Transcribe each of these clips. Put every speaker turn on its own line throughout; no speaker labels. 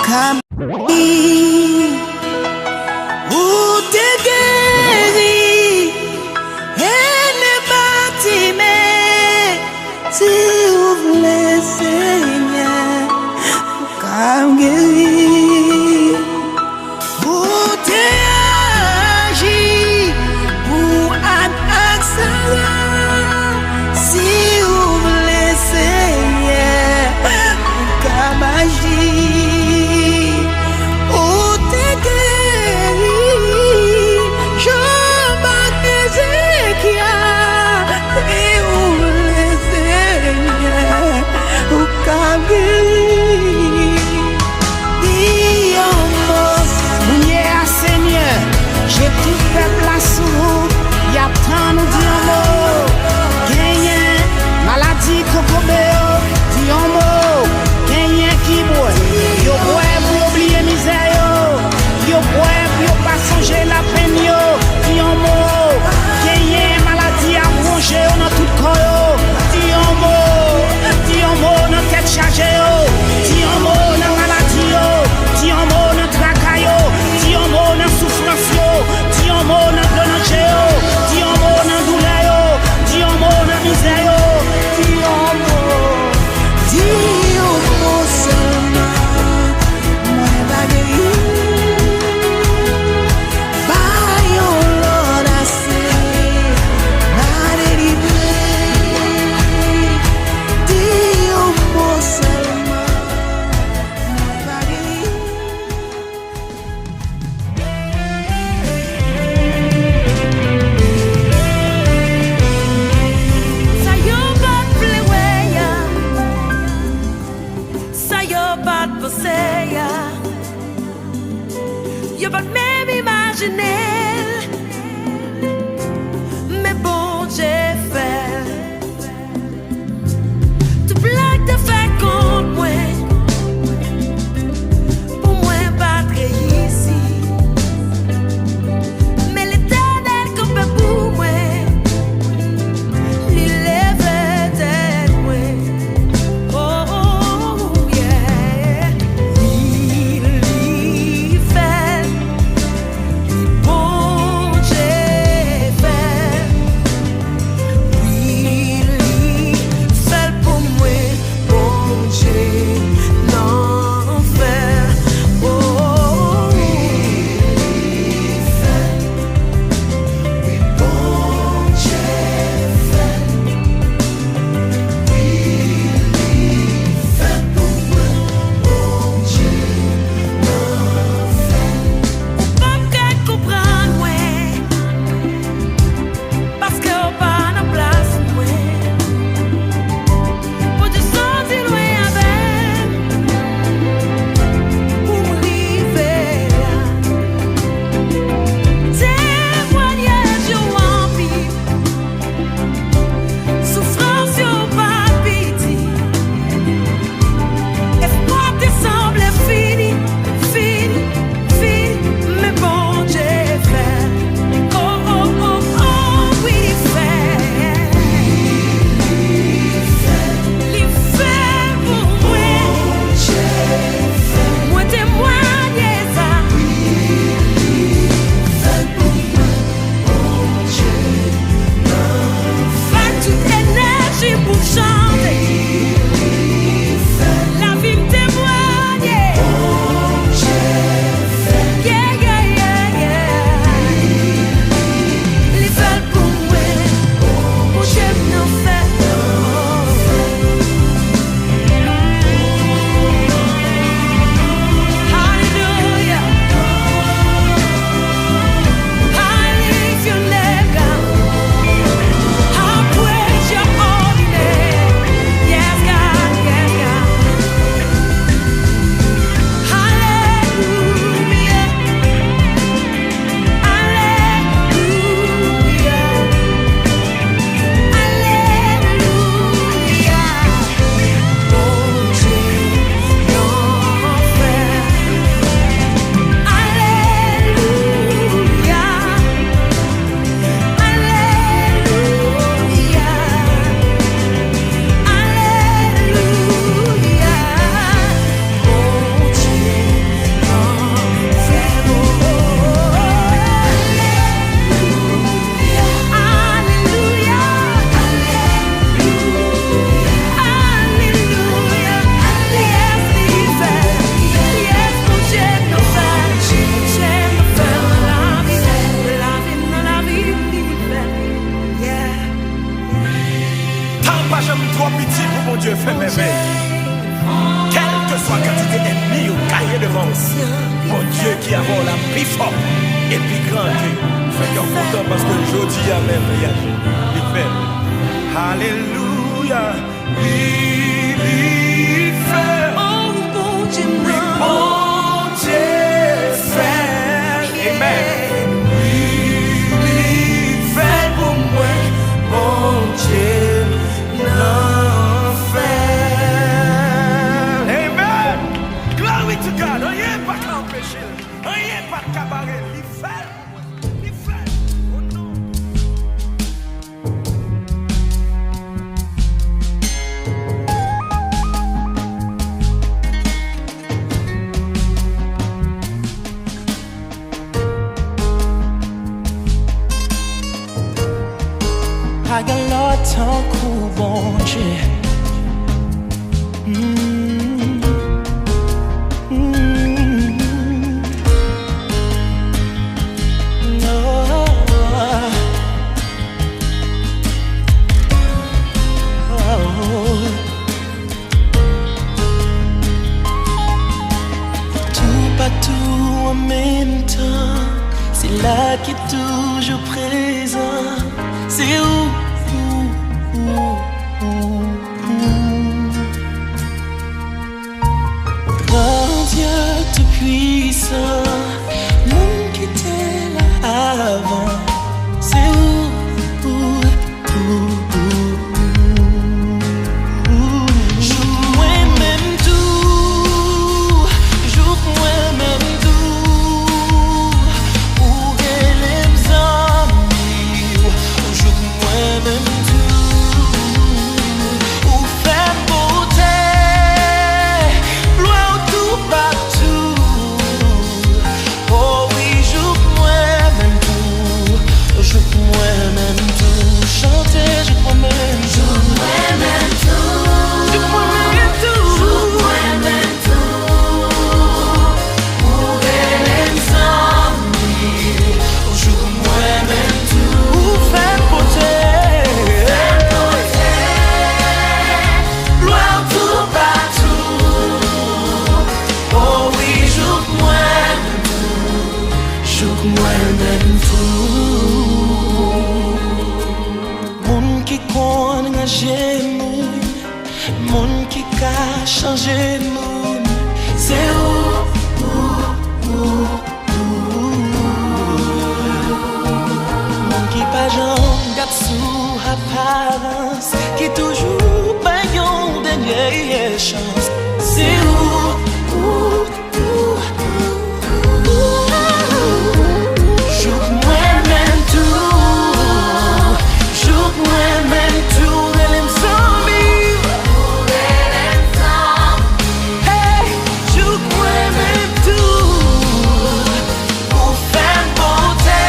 Come où t'es guéri et ne bâtiment si vous voulez Seigneur comme guéri où t'es agi pour un accent si vous voulez Seigneur comme agir.
Oh pas jamais trop petit pour mon Dieu faire merveille. Quelle que soit la quantité d'ennemis ou cahier devant nous, mon Dieu qui a la plus fort et plus grand que fait qu'on content parce que je dis même il fait. Alléluia. Il fait.
Oh mon Dieu,
Mon Dieu fait. Amen. Il fait pour moi. Mon Dieu n'en fait. Amen. Glory to God. Rien pas qu'à empêcher. Rien pas qu'à barrer. Il fait. Il fait. Oh non.
Pagaló tão com bom dia. Tout partout en même temps, c'est là qui est toujours présent. C'est où? Grand Dieu tout puissant, monde qui était là avant. C'est où? Joue-moi même tout, joue-moi même tout. Pour elle aime amis, joue-moi même tout. Ou faire beauté, loin tout partout. Oh oui, joue-moi même tout, joue-moi même tout. Chanter, joue-moi même tout. Joue-moi même tout. Joue-moi même tout. Joue-moi même tout. Pour elle aime amis, joue-moi même tout. Ou faire beauté, loin tout partout. Oh oui, joue-moi même tout. Joue-moi même tout. Moun qui connaît engagé moun, moun qui ka changé moun. C'est où? Moun qui pas jambe garde sous apparence, qui toujours pas yon dernière chance. C'est où? Joue-moi même tout, joue-moi même tout. Elle aime zombie, hey, joue-moi même tout. Pour faire beauté,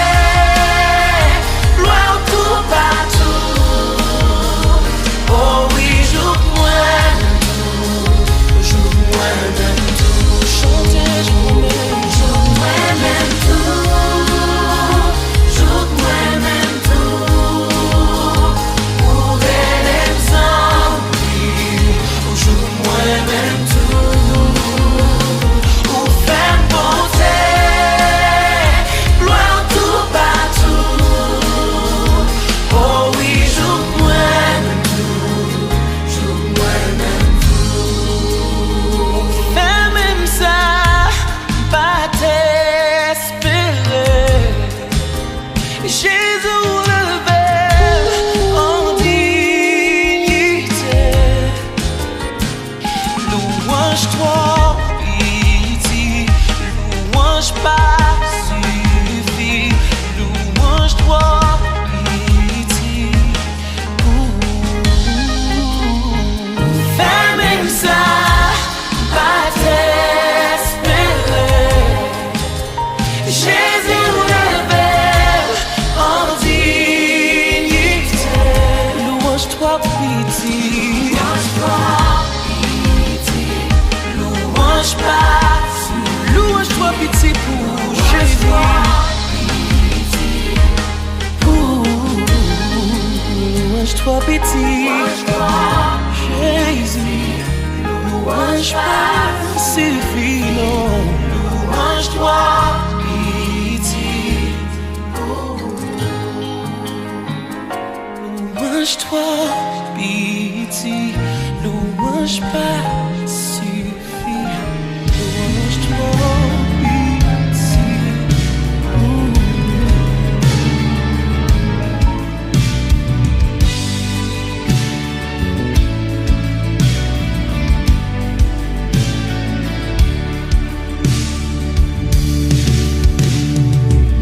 loin tout partout. Oh oui, joue-moi même tout, joue-moi même tout. Chanter, joue-moi même tout. Joue-moi même tout. Pour elle aime zombie, joue-moi même tout. Pour faire beauté, loin tout partout. Oh oui, joue-moi même tout, joue-moi même tout. Fais même ça, pas t'espérer. Jésus levé en dignité. Louange-toi, pitié. Louange pas suffit. Louange-toi, pitié. Fais même ça, pas t'espérer. Jésus levé en dignité. Louange-toi, pitié. Louange pas, louange-toi, pitié pour Jésus. Louange-toi, pitié. pitié, louange pas suffit, louange trop pitié.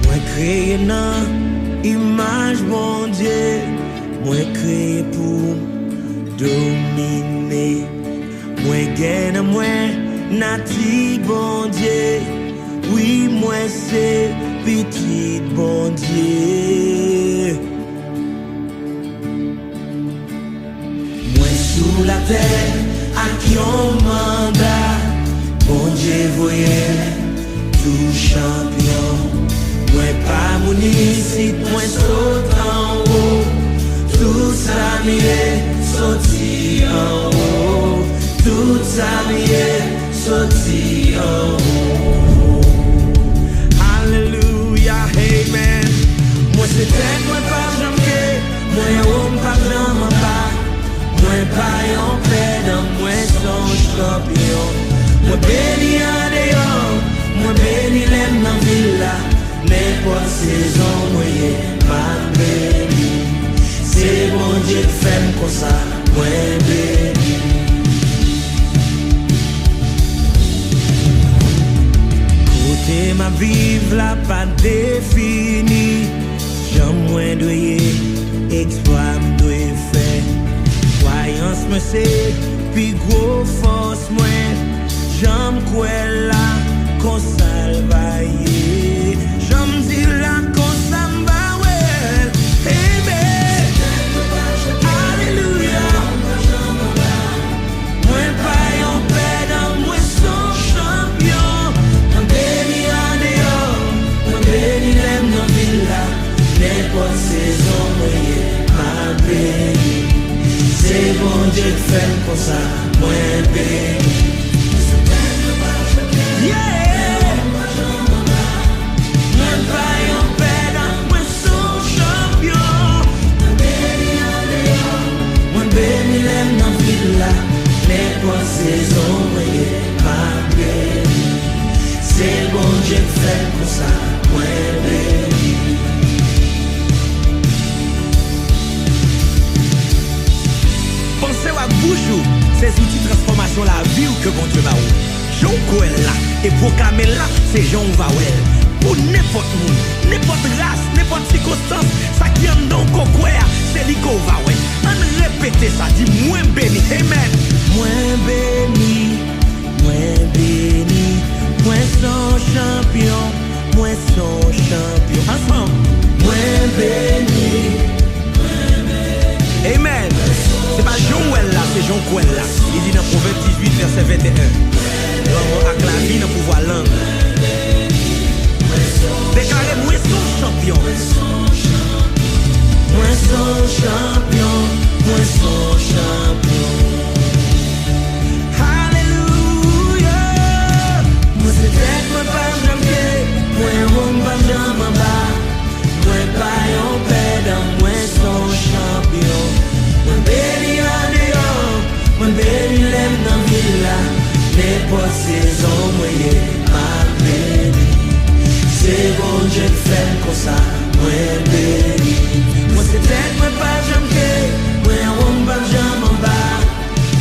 Moi créé dans image mon Dieu, moi créé pour dominer. Moi gagne moi nati bon Dieu. Oui, moi c'est petit bon Dieu. Moi sous la terre à qui on mandat. Bon Dieu voyait tout champion. Moi pas mon ici, moi saute en haut. Tout ça m'est sorti en haut. Tout ça m'est sorti en haut. Alléluia, amen. Moi c'est tête, moi pas jamais. Moi homme pas jamais pas. Moi pas en paix dans moi son champion. Moi béni en dehors. Moi béni l'aime dans villa. N'importe saison, moi ma béni. C'est bon Dieu qui fait comme ça, moi béni. Côté ma vive là pas défini. J'aime moins doyer, exploit doyer faire. Croyance me c'est, puis gros force moi. J'aime quoi là, qu'on salvaille. J'aime dire là, qu'on s'emballe. Amen. Alléluia. Moi pas en paix dans moi son champion. Moi béni en dehors. Moi béni l'aime dans villa. N'importe saison, moi ma béni. C'est bon Dieu qui fait comme ça, moi béni. Yeah! Moi pas en paix dans moi son champion. Moi béni en dehors. Moi béni l'aime dans villa. N'importe saison, moi ma béni. C'est bon Dieu qui fait comme ça, moi béni. Pensez à bouche, ces outils de transformation la vie ou que bon Dieu va ou. Jean Coel là, et proclamer là, c'est Jean Vawel. Pour n'importe monde, n'importe race, n'importe circonstance, ça qui en don coquoia, c'est l'Ico Vawel. On répète ça, dit moins béni, amen. Moins béni, moins son champion, moins son champion. Ensemble, moins béni. Amen. C'est pas Jean-Ouel là, c'est Jean-Couel là. Il dit dans Proverbe 18, verset 21. L'homme a la vie dans le pouvoir langue. Déclarez moi son champion. Moi son champion. Moi son champion. Alléluia. Moi c'est tête, moi pas jamais. Moi homme pas jamais bas. Moi pas en paix dans moi son champion. Moi béni en dehors. Moi béni l'aime dans villa. N'importe saison, moi ma béni. C'est bon Dieu qui fait comme ça, moi béni. Moi c'est tête, moi pas jamais. Moi on va jamais en bas.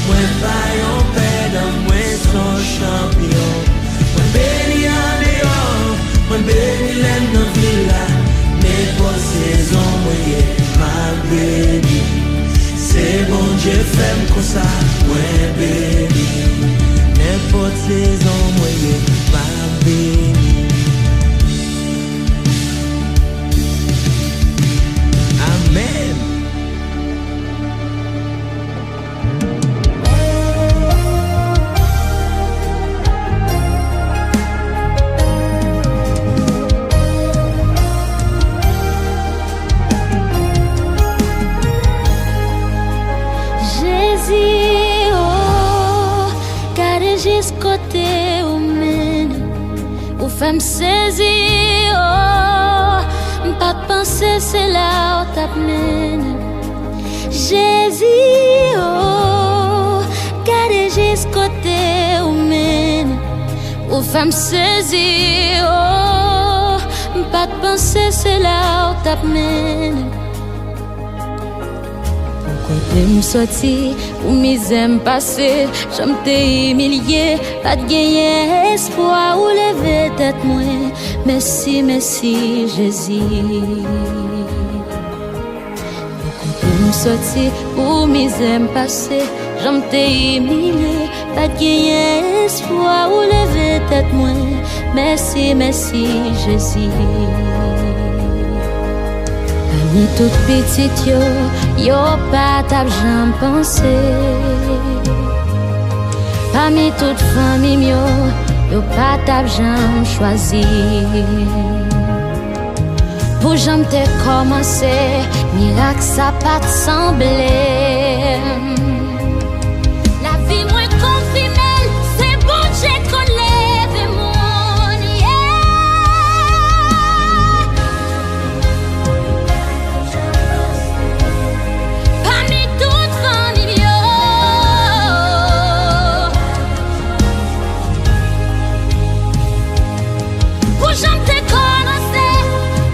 Moi pas en paix dans moi son champion. Moi béni en dehors. Moi béni l'aime dans villa. N'importe saison, moi ma béni. C'est bon Dieu fait comme ça, moi béni. N'importe saison, moi ma béni. Amen.
Jésus, oh, car jusqu'au-côté où mène, où femme saisie, oh, pas penser c'est là où t'amène. Jésus, oh, gardez juste côté ou mène, ou femme saisie, oh, pas de penser c'est là où t'amène. Côté m'sorti, ou mes aime passé, j'aime t'ai humilié, pas de gagner espoir ou lever tête moins. Merci, merci Jésus. Sorti pour mes aime passé, j'aime t'ai humilié, pas de gagner espoir ou lever tête moins. Merci, merci Jésus. Parmi toutes petites yo pas t'a j'en pensé. Parmi toutes familles yo pas t'a j'en choisi. Pour j'aime te commencer, miracle ça pas te sembler. La vie moins confirmée, c'est bon j'ai qu'on lève mon yeah. Parmi toutes familles, pour j'aime te commencer,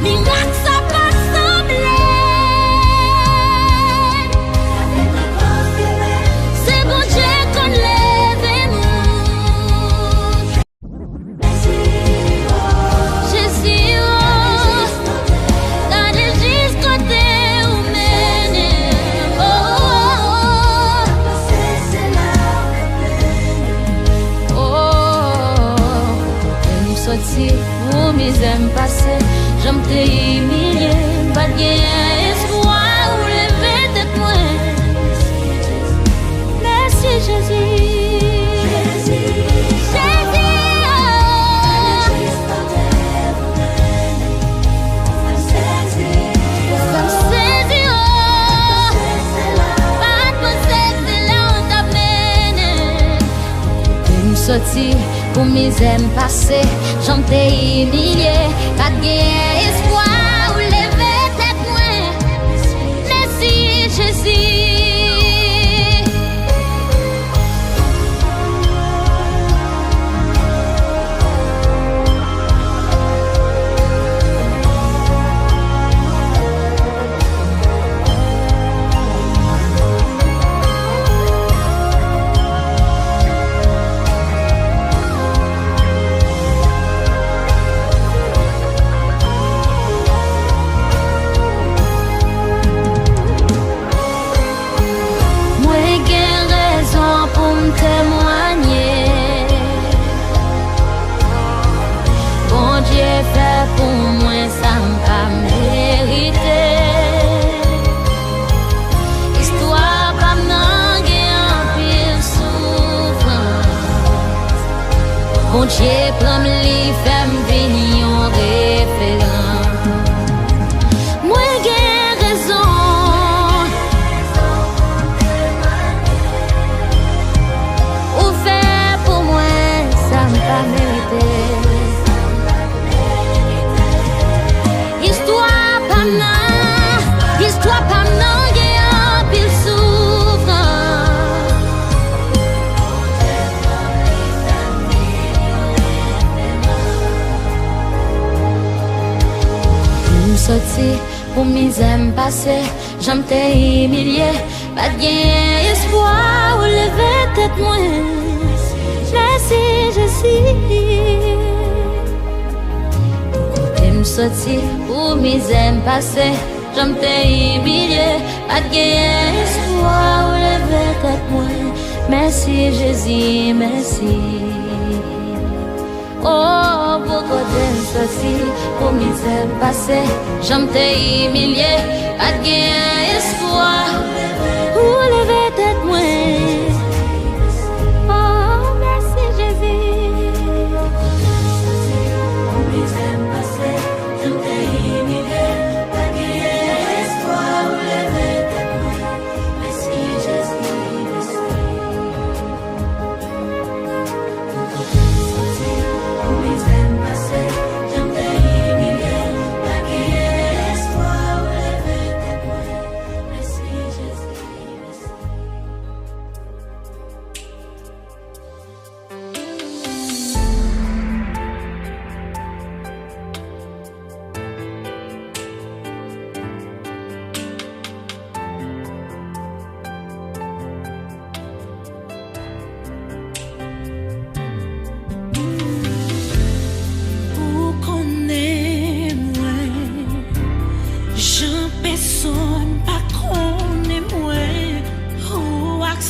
miracle ça pas te sembler. C'est bon Dieu qu'on lève mon Jésus, oh, gardez juste côté où mène, oh, oh, oh, nous sorti pour mes aime passé, j'aime t'ai humilié, pas de gagner espoir ou lever tête moins. Merci Jésus. Sorti pour mes aime passé, j'en t'ai humilié, pas de gagner espoir ou lever tête moins. Merci Jésus. Témoigner, bon Dieu fait pour moi ça m'a mérité. Histoire pas m'engager en pile souffrance. Bon Dieu prend me fait me venir en référence. Moi j'ai raison. Histoire pas m'engager en pile souffrance. Nous sorti pour mes aime passé, j'aime t'ai humilié, pas de gagner espoir ou lever tête moins. Merci Jésus. Sorti pour mes aime passé, j'aime t'ai humilié, pas de gagner espoir ou lever tête moins. Merci Jésus, merci. Oh, pour côté sorti pour mes aime passé, j'aime t'ai humilié, pas de gagner espoir ou lever tête moins. Oh, merci Jésus. Pour mes aime passé, j'aime t'ai humilié, pas de gagner espoir ou lever tête moins. Merci Jésus, merci. Pour mes aime passé, j'aime t'ai humilié, pas de gagner espoir ou lever tête moins. Merci Jésus.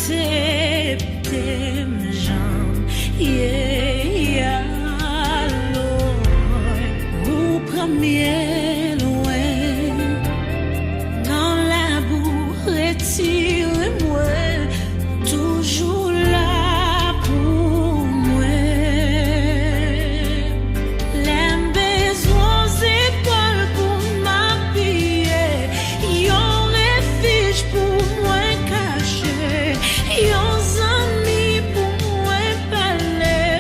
accepter mes jambes. Yeah, Lord, au premier loin, dans la boue, retire-moi, toujours là pour moi. Les besoins épaules pour m'appuyer, yon refuge pour moi caché, yon ami pour moi parler.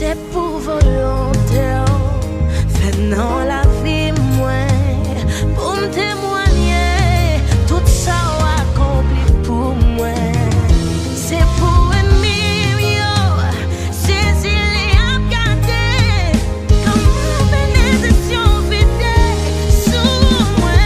c'est pour volonté, fait dans la vie, moi, pour me témoigner, tout ça accompli pour moi. C'est pour aimer, c'est les regarder, comme une bénédiction vidée sous moi.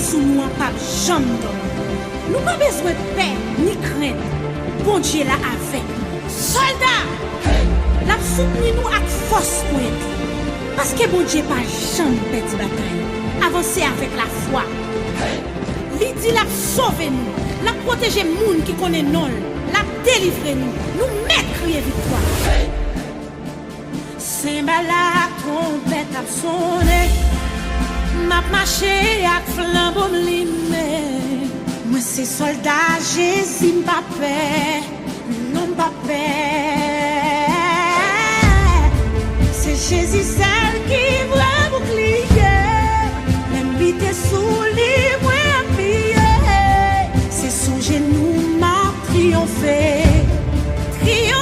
Sous nous en pape jambe. Nous pas besoin de paix ni crainte. Bon Dieu là avec nous. Soldats, la soutenir nous avec force pour être. Parce que bon Dieu pas jamais perdre bataille. Avancer avec la foi. Il dit la sauver nous, la protéger moun qui connaît non, la délivrer nous, nous mettre crier victoire. Cymbale la trompette a sonné. M'a marché avec flambeau m'limé. Moi c'est soldat Jésus m'a paix, non m'a paix. C'est Jésus celle qui voit bouclier, même vite sous les moins appuyé. C'est sous genou m'a triomphé, triomphé.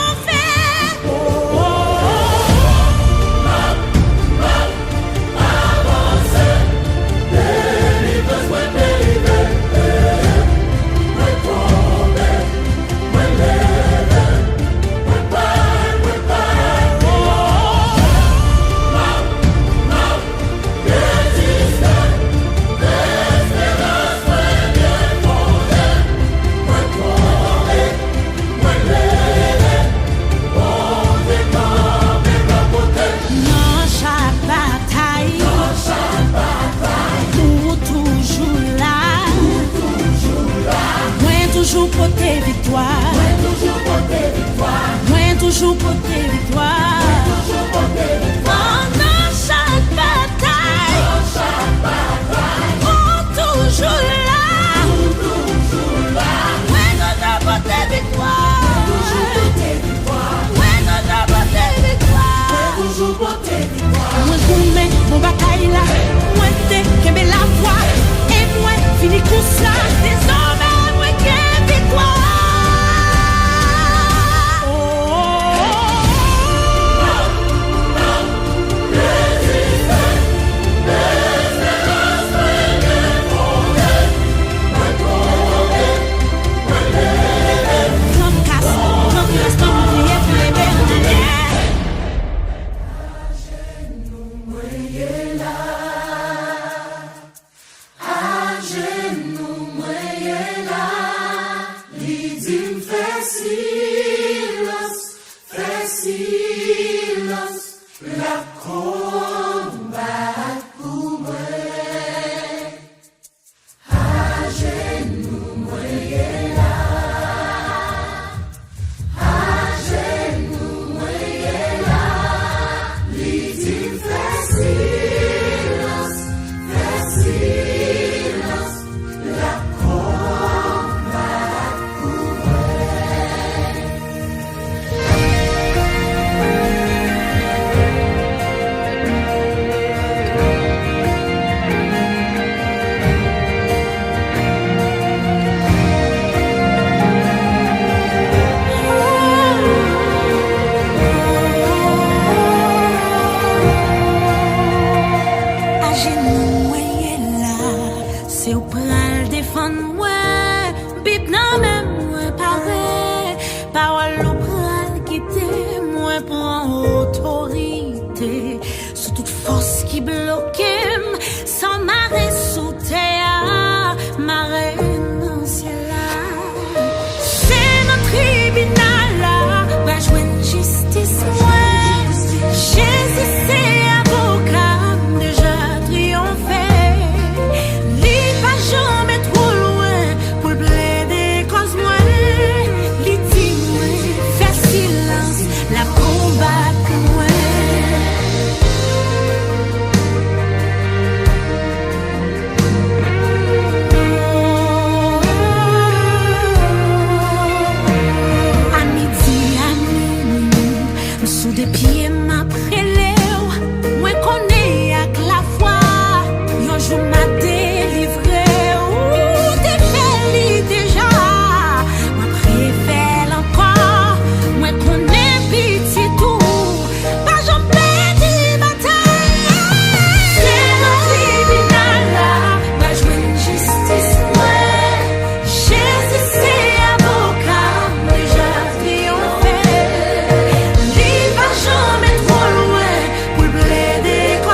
toujours porter victoire. Pendant chaque bataille, on toujours là. Ouais, notre porter victoire. Ouais, notre porter victoire. Moi, gourmet, mon bataille là. Moi, t'es qu'aimer la voix. Et moi, fini tout ça. Désormais, moi, qu'aime victoire.
Trop loin pour plaider.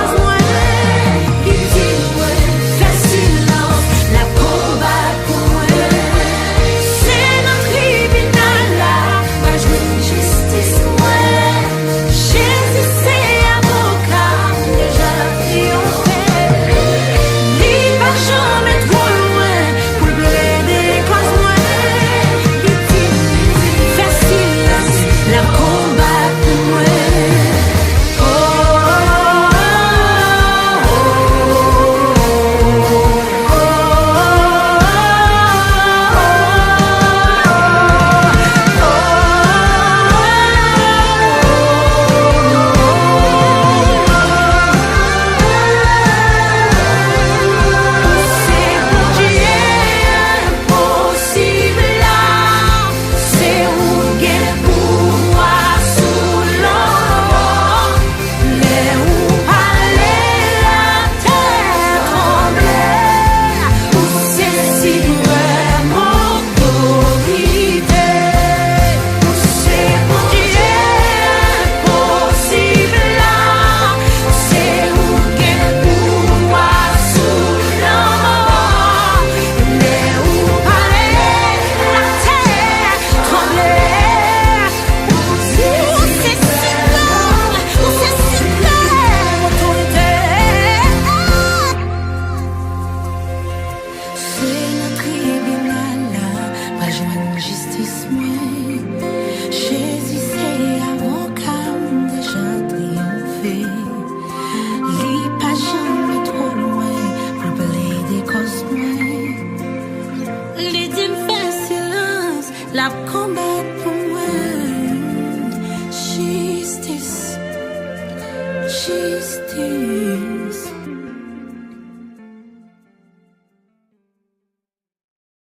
majesté.